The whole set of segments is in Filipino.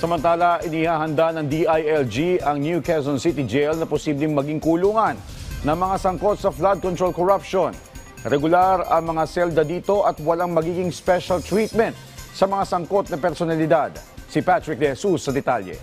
Samantala, inihahanda ng DILG ang New Quezon City Jail na posibleng maging kulungan ng mga sangkot sa flood control corruption. Regular ang mga selda dito at walang magiging special treatment sa mga sangkot na personalidad. Si Patrick De Jesus sa detalye.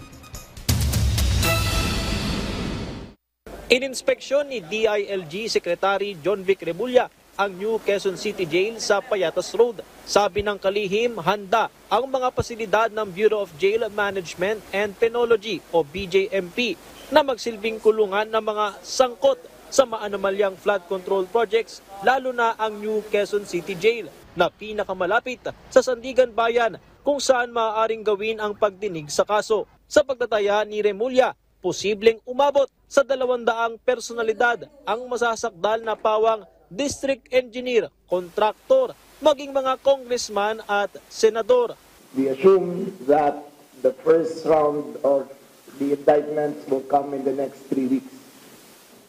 Ininspeksyon ni DILG Secretary John Vic Remulla ang New Quezon City Jail sa Payatas Road. Sabi ng kalihim, handa ang mga pasilidad ng Bureau of Jail Management and Penology o BJMP na magsilbing kulungan ng mga sangkot sa maanomalyang flood control projects, lalo na ang New Quezon City Jail na pinakamalapit sa Sandigan Bayan kung saan maaaring gawin ang pagdinig sa kaso. Sa pagtataya ni Remulla, posibleng umabot sa 200 personalidad ang masasakdal na pawang district engineer, kontraktor, maging mga congressman at senador. We assume that the first round of the indictments will come in the next 3 weeks.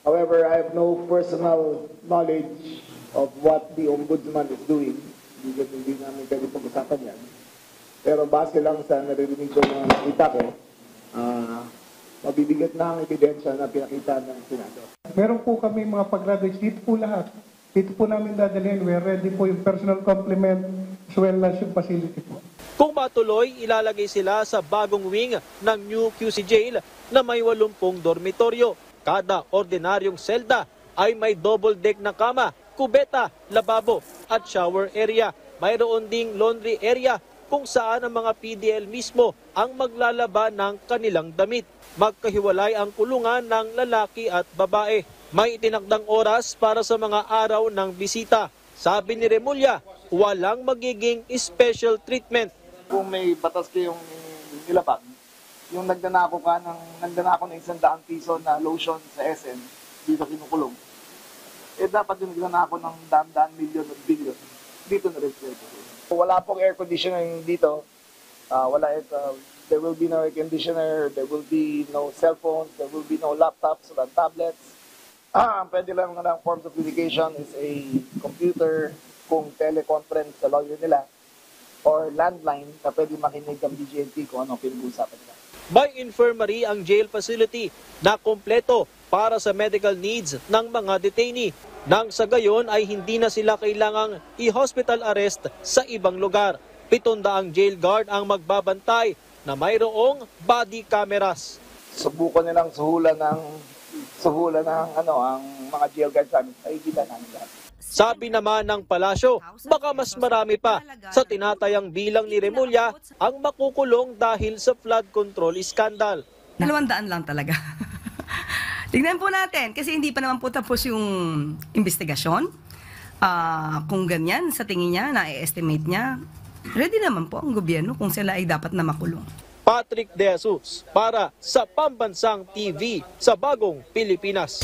However, I have no personal knowledge of what the Ombudsman is doing. Hindi namin pwede pag-usapan yan. Pero base lang sa naririnig ko na nakita ko, mabibigat na ang ebidensya na pinakita ng Senado. Meron po kami mga pag-graduates dito po lahat. Dito po namin dadalhin. We're ready po yung personal complement as well as yung facility po. Kung matuloy, ilalagay sila sa bagong wing ng New QC Jail na may 80 dormitoryo. Kada ordinaryong selda ay may double deck na kama, kubeta, lababo at shower area. Mayroon ding laundry area kung saan ang mga PDL mismo ang maglalaba ng kanilang damit. Magkahiwalay ang kulungan ng lalaki at babae. May itinakdang oras para sa mga araw ng bisita. Sabi ni Remulla, walang magiging special treatment. Kung may batas kayong nilabag, yung nagdanako ng 100 piso na lotion sa SM, dito kinukulong, dapat yung nagdanako ng daan milyon at billion, dito na rin sila. Wala pong air conditioning dito. There will be no air conditioner, there will be no cell phones, there will be no laptops or tablets. Pwede lang ng forms of communication is a computer, kung teleconference sa lawyer nila, or landline na pwede makinig ang BJMP kung anong pinag-uusapan nila. By infirmary ang jail facility na kumpleto para sa medical needs ng mga detainee. Nang sa gayon ay hindi na sila kailangang i-hospital arrest sa ibang lugar. 700 jail guard ang magbabantay na mayroong body cameras. Subukan nilang suhulan ang mga jail guards namin ay kita namin lahat. Sabi naman ng palasyo, baka mas marami pa sa tinatayang bilang ni Remulla ang makukulong dahil sa flood control scandal. 200 lang talaga. Tignan po natin kasi hindi pa naman po tapos yung investigasyon. Kung ganyan sa tingin niya, na-estimate niya, ready naman po ang gobyerno kung sila ay dapat na makulong. Patrick De Jesus para sa Pambansang TV sa Bagong Pilipinas.